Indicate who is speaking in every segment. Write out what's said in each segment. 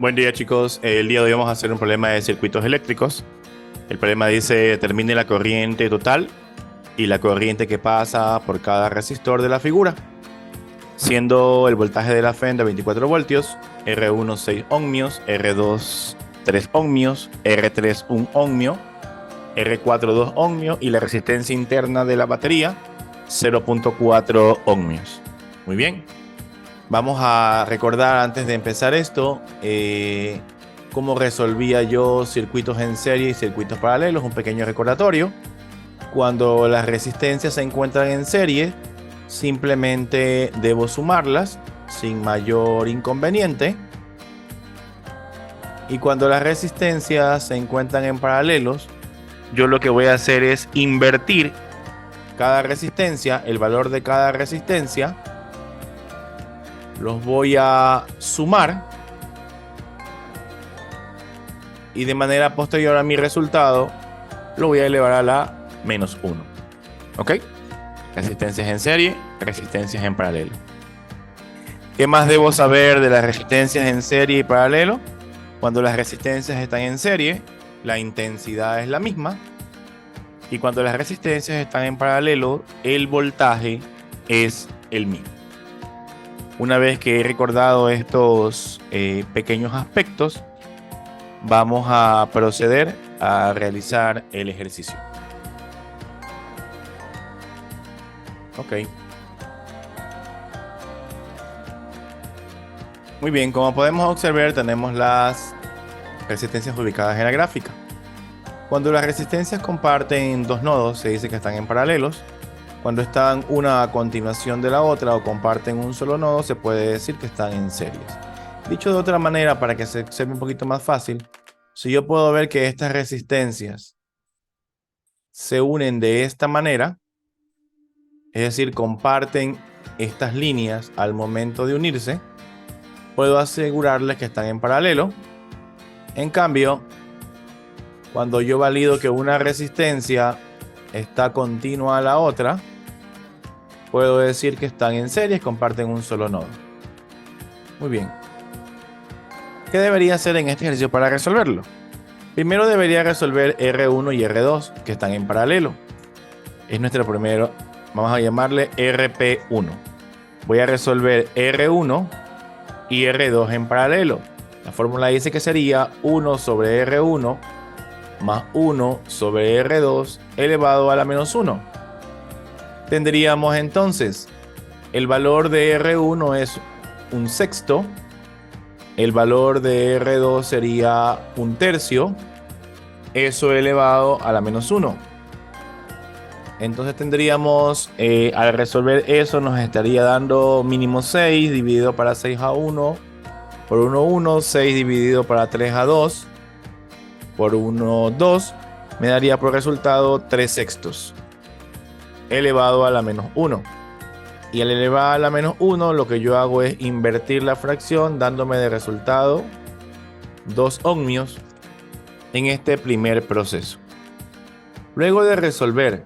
Speaker 1: Buen día, chicos. El día de hoy vamos a hacer un problema de circuitos eléctricos. El problema dice determine la corriente total y la corriente que pasa por cada resistor de la figura, siendo el voltaje de la fenda 24 voltios, R1 6 ohmios, R2 3 ohmios, R3 1 ohmio, R4 2 ohmios y la resistencia interna de la batería 0.4 ohmios. Muy bien. Vamos a recordar antes de empezar esto cómo resolvía yo circuitos en serie y circuitos paralelos, un pequeño recordatorio. Cuando las resistencias se encuentran en serie, simplemente debo sumarlas sin mayor inconveniente. Y cuando las resistencias se encuentran en paralelos, yo lo que voy a hacer es invertir cada resistencia, el valor de cada resistencia, los voy a sumar y de manera posterior a mi resultado lo voy a elevar a la menos 1. ¿Ok? Resistencias en serie, resistencias en paralelo. ¿Qué más debo saber de las resistencias en serie y paralelo? Cuando las resistencias están en serie, la intensidad es la misma. Y cuando las resistencias están en paralelo, el voltaje es el mismo. Una vez que he recordado estos pequeños aspectos, vamos a proceder a realizar el ejercicio. Ok. Muy bien, como podemos observar, tenemos las resistencias ubicadas en la gráfica. Cuando las resistencias comparten dos nodos, se dice que están en paralelos. Cuando están una a continuación de la otra o comparten un solo nodo, se puede decir que están en series. Dicho de otra manera, para que se observe un poquito más fácil, si yo puedo ver que estas resistencias se unen de esta manera, es decir, comparten estas líneas al momento de unirse, puedo asegurarles que están en paralelo. En cambio, cuando yo valido que una resistencia está continua a la otra, puedo decir que están en series, comparten un solo nodo. Muy bien. ¿Qué debería hacer en este ejercicio para resolverlo? Primero debería resolver R1 y R2, que están en paralelo. Es nuestro primero, vamos a llamarle RP1. Voy a resolver R1 y R2 en paralelo. La fórmula dice que sería 1 sobre R1 más 1 sobre R2 elevado a la menos 1. Tendríamos entonces el valor de R1 es un sexto, el valor de R2 sería un tercio, eso elevado a la menos 1. Entonces tendríamos, al resolver eso, nos estaría dando mínimo 6 dividido para 6 a 1 por 1, 1, 6 dividido para 3 a 2 por 1, 2, me daría por resultado 3 sextos elevado a la menos 1. Y al elevar a la menos 1, lo que yo hago es invertir la fracción, dándome de resultado 2 ohmios en este primer proceso. Luego de resolver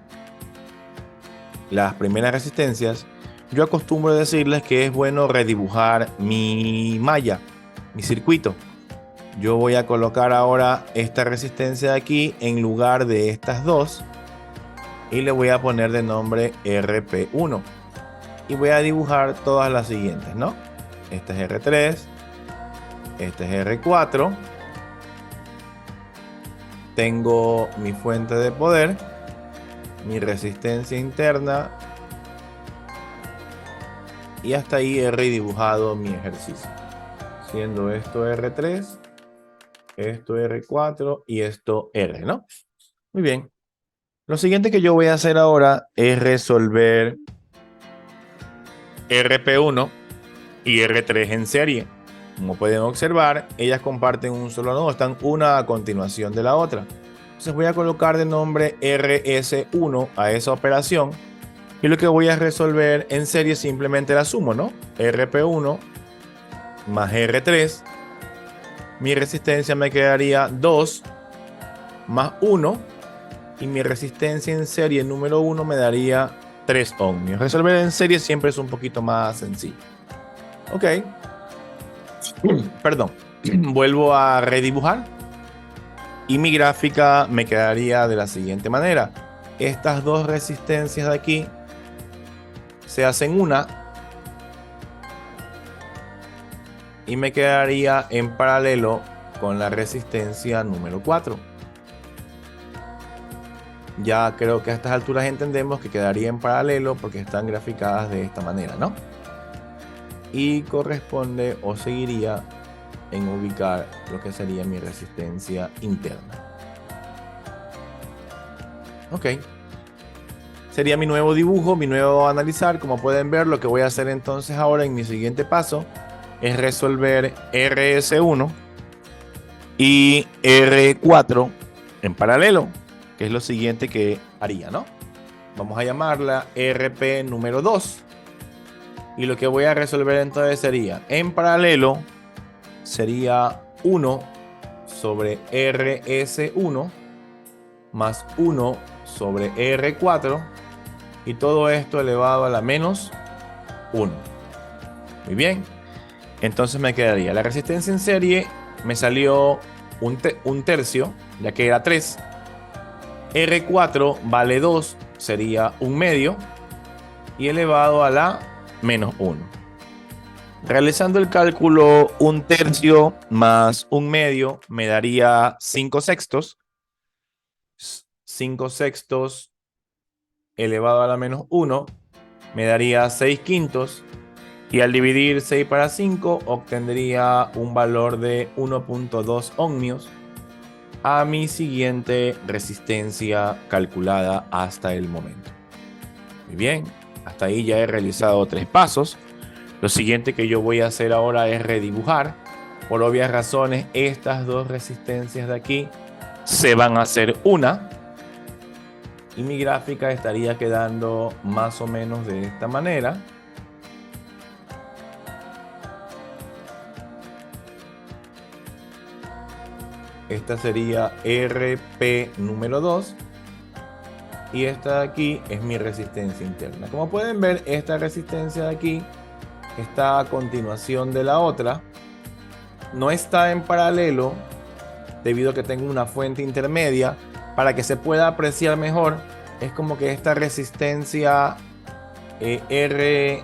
Speaker 1: las primeras resistencias, yo acostumbro a decirles que es bueno redibujar mi malla, mi circuito. Yo voy a colocar ahora esta resistencia de aquí en lugar de estas dos y le voy a poner de nombre RP1 y voy a dibujar todas las siguientes, ¿no? Esta es R3, esta es R4, tengo mi fuente de poder, mi resistencia interna y hasta ahí he redibujado mi ejercicio, siendo esto R3, esto R4 y esto R, ¿no? Muy bien. Lo siguiente que yo voy a hacer ahora es resolver RP1 y R3 en serie. Como pueden observar, ellas comparten un solo nodo, están una a continuación de la otra. Entonces voy a colocar de nombre RS1 a esa operación y lo que voy a resolver en serie simplemente la sumo, ¿no? RP1 más R3. Mi resistencia me quedaría 2 más 1 y mi resistencia en serie número 1 me daría 3 ohmios. Resolver en serie siempre es un poquito más sencillo. Ok. Perdón. vuelvo a redibujar y mi gráfica me quedaría de la siguiente manera. Estas dos resistencias de aquí se hacen una y me quedaría en paralelo con la resistencia número 4. Ya creo que a estas alturas entendemos que quedaría en paralelo porque están graficadas de esta manera, ¿no? Y corresponde o seguiría en ubicar lo que sería mi resistencia interna. Ok. Sería mi nuevo dibujo, mi nuevo analizar. Como pueden ver, lo que voy a hacer entonces ahora en mi siguiente paso es resolver RS1 y R4 en paralelo, que es lo siguiente que haría, ¿no? Vamos a llamarla RP número 2. Y lo que voy a resolver entonces sería, en paralelo, sería 1 sobre RS1 más 1 sobre R4 y todo esto elevado a la menos 1. Muy bien. Entonces me quedaría la resistencia en serie, me salió un tercio, ya que era 3. R4 vale 2, sería un medio y elevado a la menos 1. Realizando el cálculo, un tercio más un medio me daría 5 sextos. 5 sextos elevado a la menos 1 me daría 6 quintos. Y al dividir 6 para 5 obtendría un valor de 1.2 ohmios a mi siguiente resistencia calculada hasta el momento. Muy bien, hasta ahí ya he realizado 3 pasos. Lo siguiente que yo voy a hacer ahora es redibujar. Por obvias razones, estas dos resistencias de aquí se van a hacer una. Y mi gráfica estaría quedando más o menos de esta manera. Esta sería RP número 2. Y esta de aquí es mi resistencia interna. Como pueden ver, esta resistencia de aquí está a continuación de la otra. No está en paralelo debido a que tengo una fuente intermedia. Para que se pueda apreciar mejor, es como que esta resistencia RP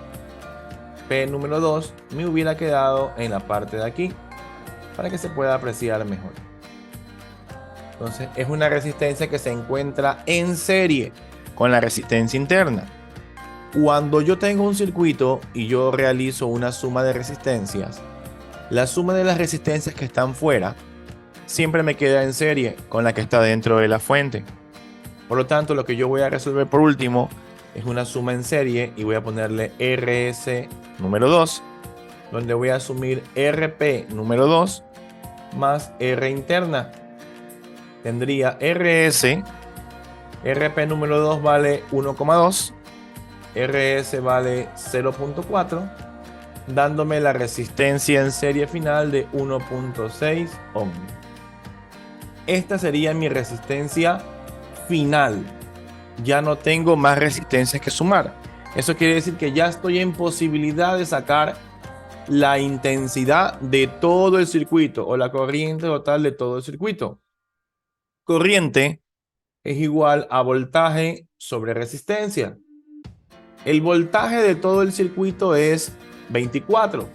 Speaker 1: número 2 me hubiera quedado en la parte de aquí para que se pueda apreciar mejor. Entonces es una resistencia que se encuentra en serie con la resistencia interna. Cuando yo tengo un circuito y yo realizo una suma de resistencias, la suma de las resistencias que están fuera siempre me queda en serie con la que está dentro de la fuente. Por lo tanto, lo que yo voy a resolver por último es una suma en serie y voy a ponerle RS número 2, donde voy a asumir RP número 2 más R interna. Tendría RP número 2 vale 1,2, RS vale 0.4, dándome la resistencia en serie final de 1.6 ohms. Esta sería mi resistencia final. Ya no tengo más resistencias que sumar. Eso quiere decir que ya estoy en posibilidad de sacar la intensidad de todo el circuito o la corriente total de todo el circuito. Corriente es igual a voltaje sobre resistencia. El voltaje de todo el circuito es 24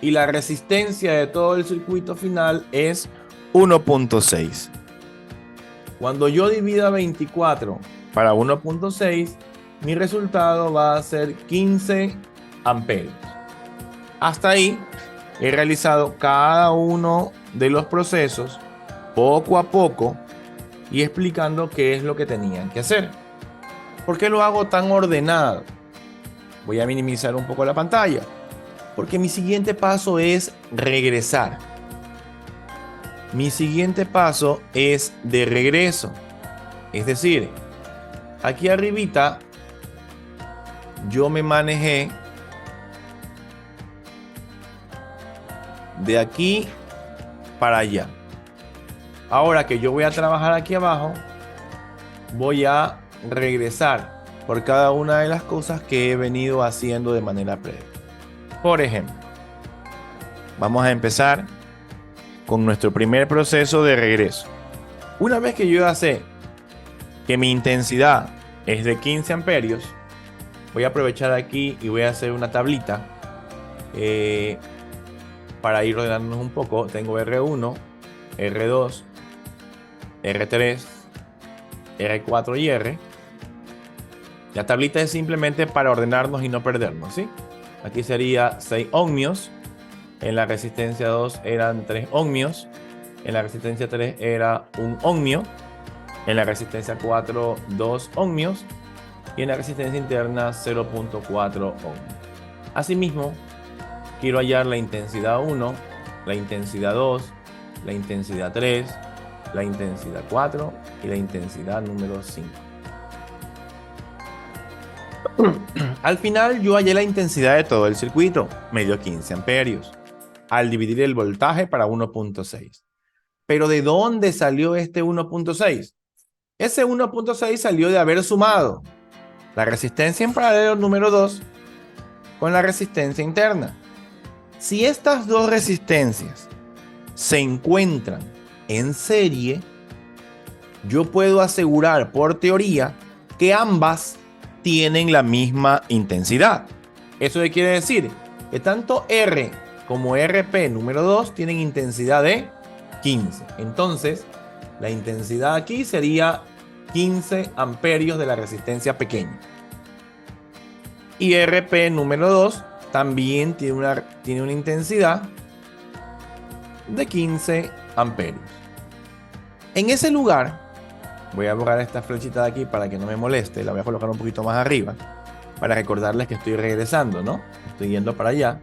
Speaker 1: y la resistencia de todo el circuito final es 1.6. Cuando yo divida 24 para 1.6, mi resultado va a ser 15 amperios. Hasta ahí he realizado cada uno de los procesos poco a poco y explicando qué es lo que tenían que hacer. ¿Por qué lo hago tan ordenado? Voy a minimizar un poco la pantalla, porque mi siguiente paso es regresar. Mi siguiente paso es de regreso. Es decir, aquí arribita yo me manejé de aquí para allá. Ahora que yo voy a trabajar aquí abajo, voy a regresar por cada una de las cosas que he venido haciendo de manera previa. Por ejemplo, Vamos a empezar con nuestro primer proceso de regreso. Una vez que yo ya sé que mi intensidad es de 15 amperios, voy a aprovechar aquí y voy a hacer una tablita para ir ordenándonos un poco. Tengo R1, R2, R3, R4 y R. La tablita es simplemente para ordenarnos y no perdernos, ¿sí? Aquí sería 6 ohmios. En la resistencia 2 eran 3 ohmios. En la resistencia 3 era 1 ohmio. En la resistencia 4, 2 ohmios. Y en la resistencia interna 0.4 ohmios. Asimismo, quiero hallar la intensidad 1, la intensidad 2, la intensidad 3, la intensidad 4 y la intensidad número 5. Al final yo hallé la intensidad de todo el circuito, me dio 15 amperios, al dividir el voltaje para 1.6. Pero ¿de dónde salió este 1.6? Ese 1.6 salió de haber sumado la resistencia en paralelo número 2 con la resistencia interna. Si estas dos resistencias se encuentran en serie, yo puedo asegurar por teoría que ambas tienen la misma intensidad. ¿Eso qué quiere decir? Que tanto R como RP número 2 tienen intensidad de 15. Entonces, la intensidad aquí sería 15 amperios de la resistencia pequeña. Y RP número 2 también tiene una intensidad de 15 amperios. En ese lugar, voy a borrar esta flechita de aquí para que no me moleste. La voy a colocar un poquito más arriba para recordarles que estoy regresando, ¿no? Estoy yendo para allá.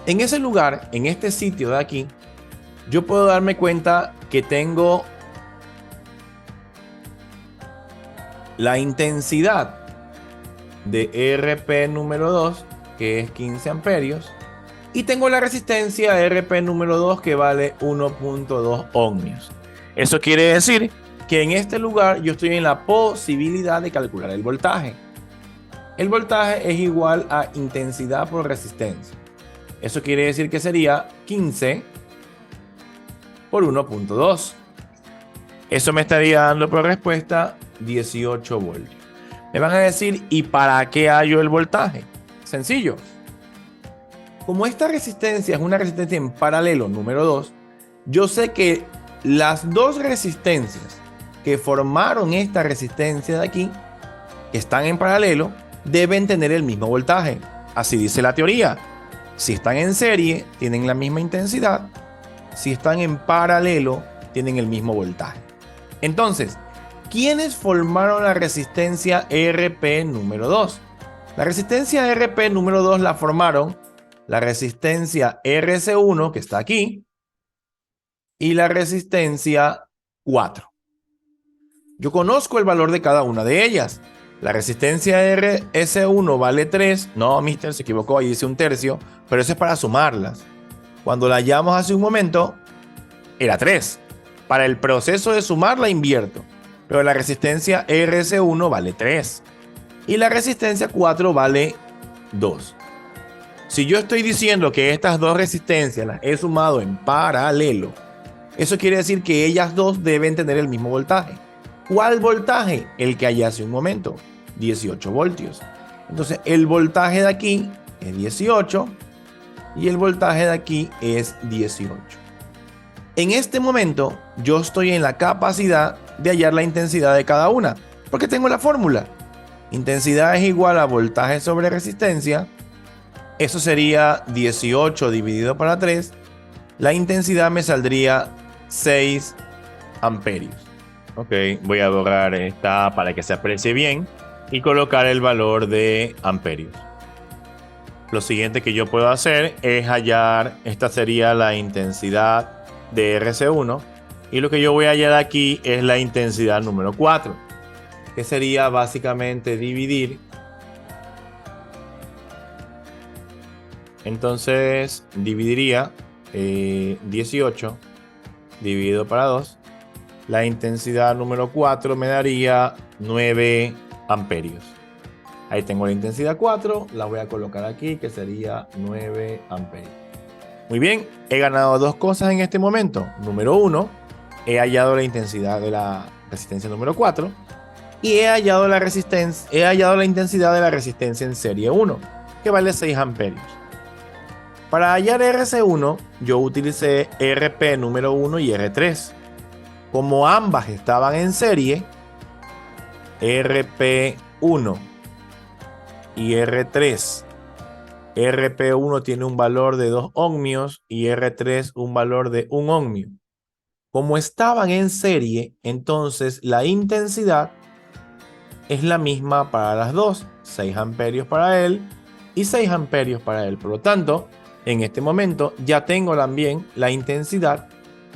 Speaker 1: En ese lugar, en este sitio de aquí, yo puedo darme cuenta que tengo la intensidad de RP número 2, que es 15 amperios, y tengo la resistencia RP número 2, que vale 1.2 ohmios. Eso quiere decir que en este lugar yo estoy en la posibilidad de calcular el voltaje. El voltaje es igual a intensidad por resistencia. Eso quiere decir que sería 15 por 1.2. Eso me estaría dando por respuesta 18 voltios. Me van a decir, ¿y para qué hallo el voltaje? Sencillo. Como esta resistencia es una resistencia en paralelo número 2, yo sé que las dos resistencias que formaron esta resistencia de aquí, que están en paralelo, deben tener el mismo voltaje. Así dice la teoría. Si están en serie, tienen la misma intensidad. Si están en paralelo, tienen el mismo voltaje. Entonces, ¿quiénes formaron la resistencia RP número 2? La resistencia RP número 2 la formaron la resistencia RC1, que está aquí, y la resistencia 4. Yo conozco el valor de cada una de ellas. La resistencia RS1 vale 3. No, mister, se equivocó, ahí dice 1/3, pero eso es para sumarlas. Cuando la hallamos hace un momento, era 3. Para el proceso de sumar la invierto, pero la resistencia RS1 vale 3 y la resistencia 4 vale 2. Si yo estoy diciendo que estas dos resistencias las he sumado en paralelo, eso quiere decir que ellas dos deben tener el mismo voltaje. ¿Cuál voltaje? El que hallé hace un momento, 18 voltios. Entonces el voltaje de aquí es 18 y el voltaje de aquí es 18. En este momento yo estoy en la capacidad de hallar la intensidad de cada una, porque tengo la fórmula. Intensidad es igual a voltaje sobre resistencia. Eso sería 18 dividido para 3. La intensidad me saldría 6 amperios. Ok, voy a borrar esta para que se aprecie bien y colocar el valor de amperios. Lo siguiente que yo puedo hacer es hallar, esta sería la intensidad de RC1, y lo que yo voy a hallar aquí es la intensidad número 4, que sería básicamente dividir. Entonces dividiría 18 dividido para 2. La intensidad número 4 me daría 9 amperios. Ahí tengo la intensidad 4, la voy a colocar aquí, que sería 9 amperios. Muy bien, he ganado dos cosas en este momento. Número 1, he hallado la intensidad de la resistencia número 4 y he hallado la intensidad de la resistencia en serie 1, que vale 6 amperios. Para hallar RC1, yo utilicé RP número 1 y R3. Como ambas estaban en serie, RP1 y R3. RP1 tiene un valor de 2 ohmios y R3 un valor de 1 ohmio. Como estaban en serie, entonces la intensidad es la misma para las dos, 6 amperios para él y 6 amperios para él. Por lo tanto, en este momento ya tengo también la intensidad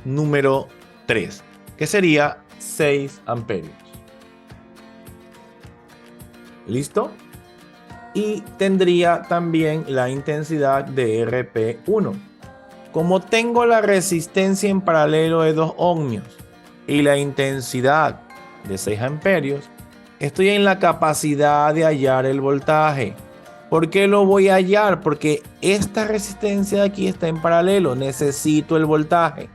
Speaker 1: número 3, que sería 6 amperios. ¿Listo? Y tendría también la intensidad de RP1. Como tengo la resistencia en paralelo de 2 ohmios y la intensidad de 6 amperios, estoy en la capacidad de hallar el voltaje. ¿Por qué lo voy a hallar? Porque esta resistencia de aquí está en paralelo. Necesito el voltaje.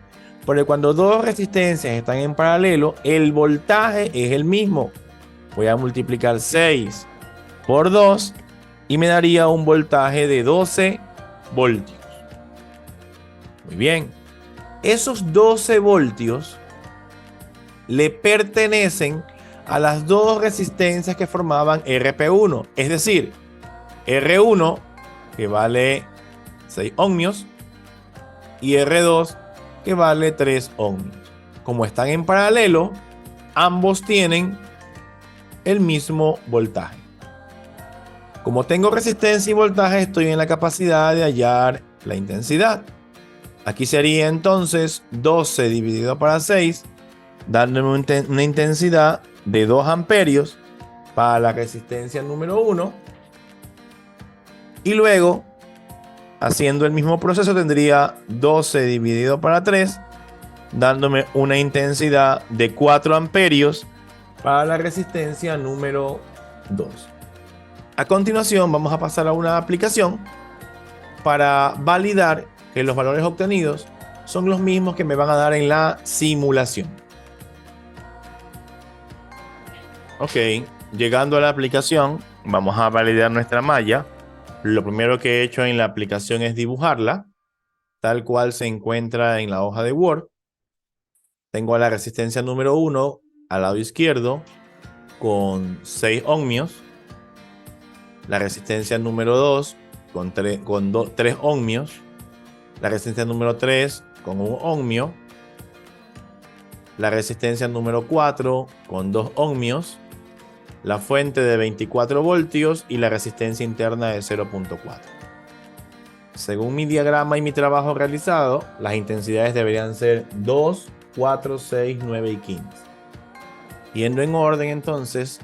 Speaker 1: Porque cuando dos resistencias están en paralelo, el voltaje es el mismo. Voy a multiplicar 6 por 2 y me daría un voltaje de 12 voltios. Muy bien. Esos 12 voltios le pertenecen a las dos resistencias que formaban RP1. Es decir, R1, que vale 6 ohmios, y R2, que vale 3 ohmios. Como están en paralelo, ambos tienen el mismo voltaje. Como tengo resistencia y voltaje, estoy en la capacidad de hallar la intensidad. Aquí sería entonces 12 dividido para 6, dándome una intensidad de 2 amperios para la resistencia número 1. Y luego, haciendo el mismo proceso, tendría 12 dividido para 3, dándome una intensidad de 4 amperios para la resistencia número 2. A continuación, vamos a pasar a una aplicación para validar que los valores obtenidos son los mismos que me van a dar en la simulación. Ok, llegando a la aplicación, vamos a validar nuestra malla. Lo primero que he hecho en la aplicación es dibujarla, tal cual se encuentra en la hoja de Word. Tengo la resistencia número 1 al lado izquierdo con 6 ohmios. La resistencia número 2 con 3 ohmios. La resistencia número 3 con 1 ohmio. La resistencia número 4 con 2 ohmios. La fuente de 24 voltios y la resistencia interna de 0.4. Según mi diagrama y mi trabajo realizado, las intensidades deberían ser 2, 4, 6, 9 y 15. Yendo en orden, entonces,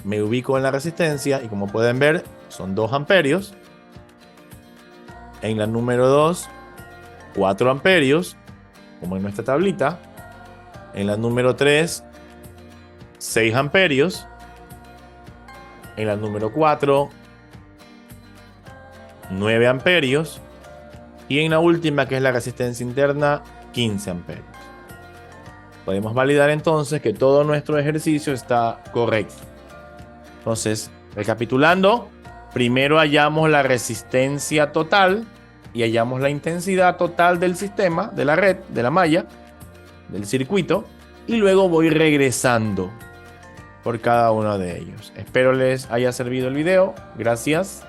Speaker 1: me ubico en la resistencia y como pueden ver, son 2 amperios. En la número 2, 4 amperios, como en nuestra tablita. En la número 3, 6 amperios. En la número 4, 9 amperios. Y en la última, que es la resistencia interna, 15 amperios. Podemos validar entonces que todo nuestro ejercicio está correcto. Entonces, recapitulando, primero hallamos la resistencia total y hallamos la intensidad total del sistema, de la red, de la malla, del circuito, y luego voy regresando por cada uno de ellos. Espero les haya servido el video. Gracias.